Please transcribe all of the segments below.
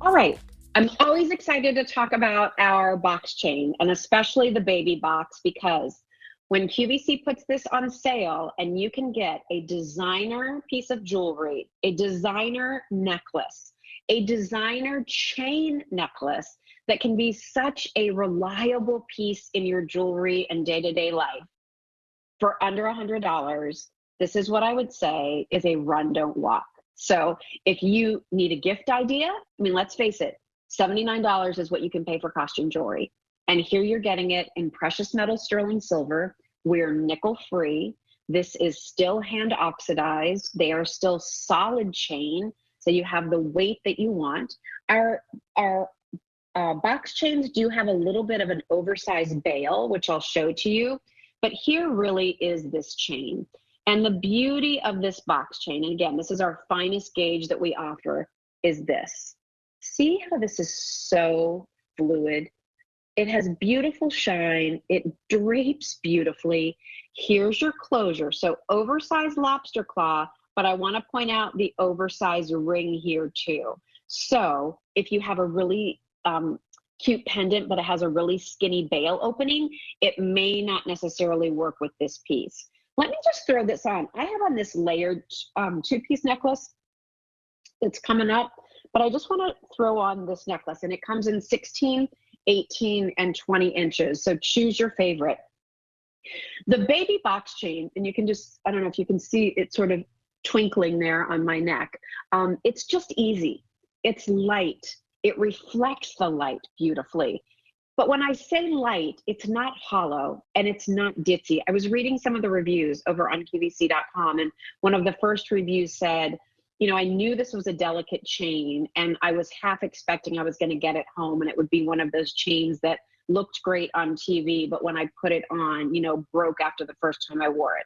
All right. I'm always excited to talk about our box chain and especially the baby box, because when QVC puts this on sale and you can get a designer piece of jewelry, a designer necklace, a designer chain necklace that can be such a reliable piece in your jewelry and day-to-day life for under $100, this is what I would say is a run, don't walk. So if you need a gift idea, I mean, let's face it, $79 is what you can pay for costume jewelry. And here you're getting it in precious metal sterling silver. We're nickel free. This is still hand oxidized. They are still solid chain. So you have the weight that you want. Our box chains do have a little bit of an oversized bail, which I'll show to you. But here really is this chain. And the beauty of this box chain, and again, this is our finest gauge that we offer, is this. See how this is so fluid? It has beautiful shine. It drapes beautifully. Here's your closure. So oversized lobster claw, but I want to point out the oversized ring here too. So if you have a really cute pendant, but it has a really skinny bail opening, it may not necessarily work with this piece. Let me just throw this on. I have on this layered two-piece necklace that's coming up, but I just want to throw on this necklace, and it comes in 16, 18, and 20 inches. So choose your favorite. The baby box chain, and you can just, I don't know if you can see it sort of twinkling there on my neck. It's just easy. It's light. It reflects the light beautifully. But when I say light, it's not hollow and it's not ditzy. I was reading some of the reviews over on QVC.com, and one of the first reviews said, you know, I knew this was a delicate chain and I was half expecting I was going to get it home and it would be one of those chains that looked great on TV, but when I put it on, you know, broke after the first time I wore it.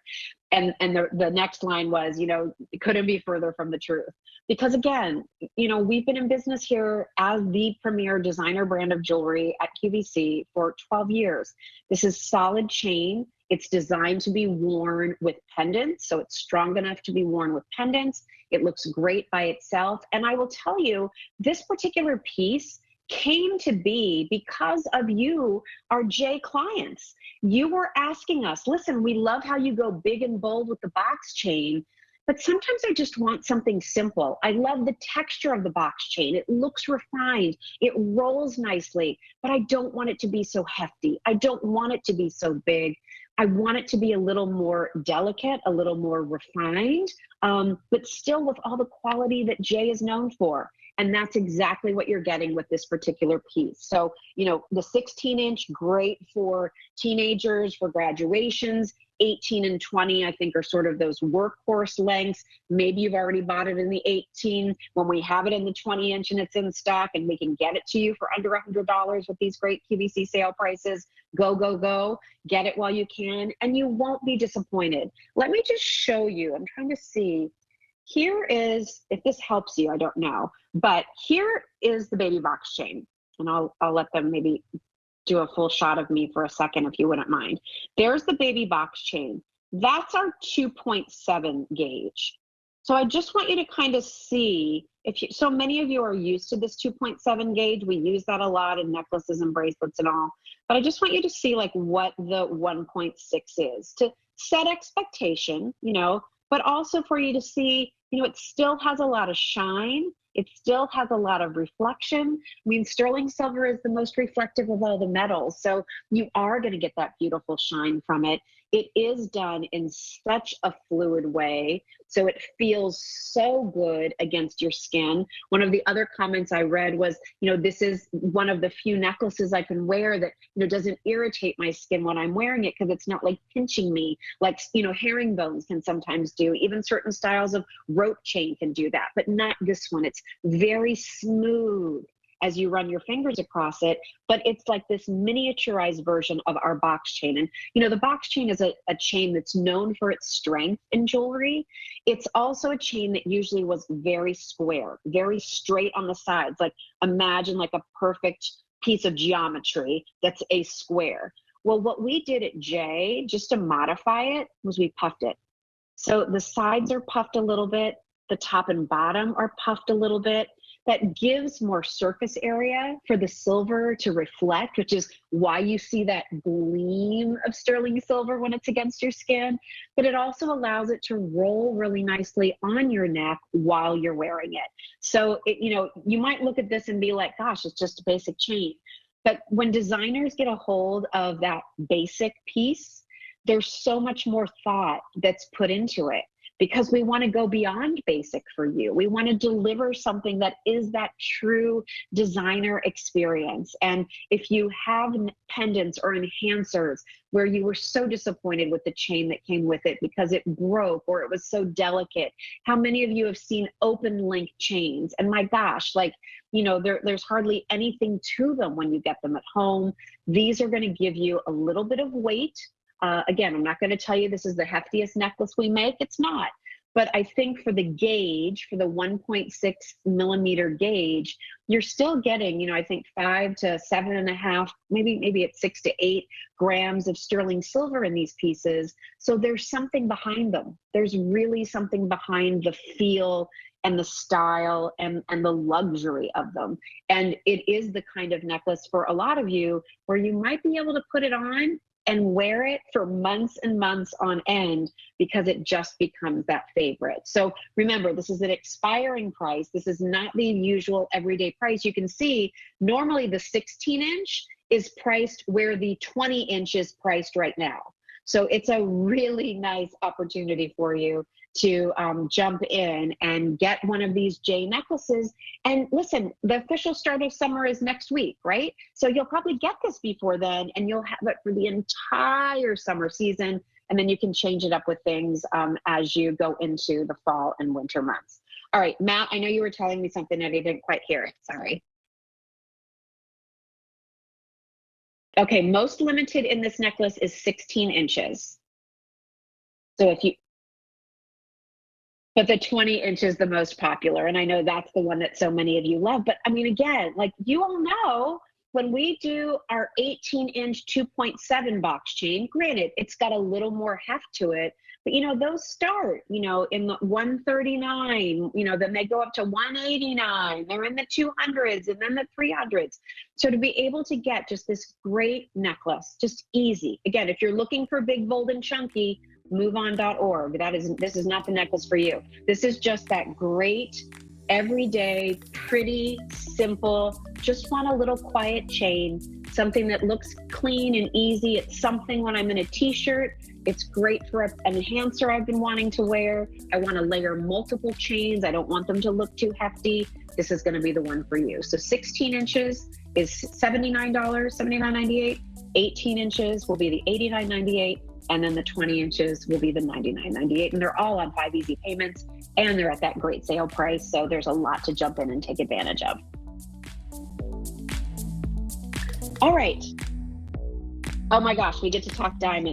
And the next line was, you know, it couldn't be further from the truth. Because again, you know, we've been in business here as the premier designer brand of jewelry at QVC for 12 years. This is solid chain. It's designed to be worn with pendants, so it's strong enough to be worn with pendants. It looks great by itself. And I will tell you, this particular piece came to be because of you, our J clients. You were asking us, listen, we love how you go big and bold with the box chain, but sometimes I just want something simple. I love the texture of the box chain. It looks refined. It rolls nicely, but I don't want it to be so hefty. I don't want it to be so big. I want it to be a little more delicate, a little more refined, but still with all the quality that Jay is known for. And that's exactly what you're getting with this particular piece. So, you know, the 16-inch, great for teenagers, for graduations. 18 and 20, I think, are sort of those workhorse lengths. Maybe you've already bought it in the 18. When we have it in the 20-inch and it's in stock and we can get it to you for under $100 with these great QVC sale prices, go, go, go. Get it while you can, and you won't be disappointed. Let me just show you. I'm trying to see. Here is, if this helps you, I don't know, but here is the baby box chain. And I'll let them maybe do a full shot of me for a second, if you wouldn't mind. There's the baby box chain. That's our 2.7 gauge. So I just want you to kind of see, so many of you are used to this 2.7 gauge. We use that a lot in necklaces and bracelets and all, but I just want you to see like what the 1.6 is to set expectation, you know, but also for you to see, you know, it still has a lot of shine. It still has a lot of reflection. I mean, sterling silver is the most reflective of all the metals. So you are going to get that beautiful shine from it. It is done in such a fluid way, so it feels so good against your skin. One of the other comments I read was, you know, this is one of the few necklaces I can wear that, you know, doesn't irritate my skin when I'm wearing it, because it's not like pinching me like, you know, herringbones can sometimes do. Even certain styles of rope chain can do that, but not this one. It's very smooth as you run your fingers across it, but it's like this miniaturized version of our box chain. And, you know, the box chain is a chain that's known for its strength in jewelry. It's also a chain that usually was very square, very straight on the sides. Like imagine like a perfect piece of geometry that's a square. Well, what we did at J, just to modify it, was we puffed it. So the sides are puffed a little bit, the top and bottom are puffed a little bit. that gives more surface area for the silver to reflect, which is why you see that gleam of sterling silver when it's against your skin. But it also allows it to roll really nicely on your neck while you're wearing it. So, you might look at this and be like, gosh, it's just a basic chain. But when designers get a hold of that basic piece, there's so much more thought that's put into it, because we want to go beyond basic for you. We want to deliver something that is that true designer experience. And if you have pendants or enhancers where you were so disappointed with the chain that came with it because it broke or it was so delicate, how many of you have seen open link chains? And my gosh, there's hardly anything to them when you get them at home. These are going to give you a little bit of weight. Again, I'm not going to tell you this is the heftiest necklace we make. It's not. But I think for the gauge, for the 1.6 millimeter gauge, you're still getting, I think 5 to 7.5, maybe it's 6 to 8 grams of sterling silver in these pieces. So there's something behind them. There's really something behind the feel and the style and the luxury of them. And it is the kind of necklace for a lot of you where you might be able to put it on and wear it for months and months on end because it just becomes that favorite. So remember, this is an expiring price. This is not the usual everyday price. You can see normally the 16-inch is priced where the 20-inch is priced right now. So it's a really nice opportunity for you to jump in and get one of these J necklaces. And listen, the official start of summer is next week, right? So you'll probably get this before then, and you'll have it for the entire summer season. And then you can change it up with things as you go into the fall and winter months. All right, Matt, I know you were telling me something and I didn't quite hear it. Sorry. Okay, most limited in this necklace is 16 inches. So but the 20-inch is the most popular. And I know that's the one that so many of you love. But I mean, again, like you all know, when we do our 18-inch 2.7 box chain, granted, it's got a little more heft to it, but those start, in the 139, then they go up to 189, they're in the 200s and then the 300s. So to be able to get just this great necklace, just easy. Again, if you're looking for big, bold, and chunky, moveon.org. This is not the necklace for you. This is just that great, everyday, pretty, simple, just want a little quiet chain, something that looks clean and easy. It's something when I'm in a t-shirt, it's great for an enhancer I've been wanting to wear. I want to layer multiple chains. I don't want them to look too hefty. This is going to be the one for you. So 16 inches is $79, $79.98. 18 inches will be the $89.98. And then the 20 inches will be the $99.98. And they're all on 5 easy payments, and they're at that great sale price. So there's a lot to jump in and take advantage of. All right. Oh my gosh, we get to talk diamonds.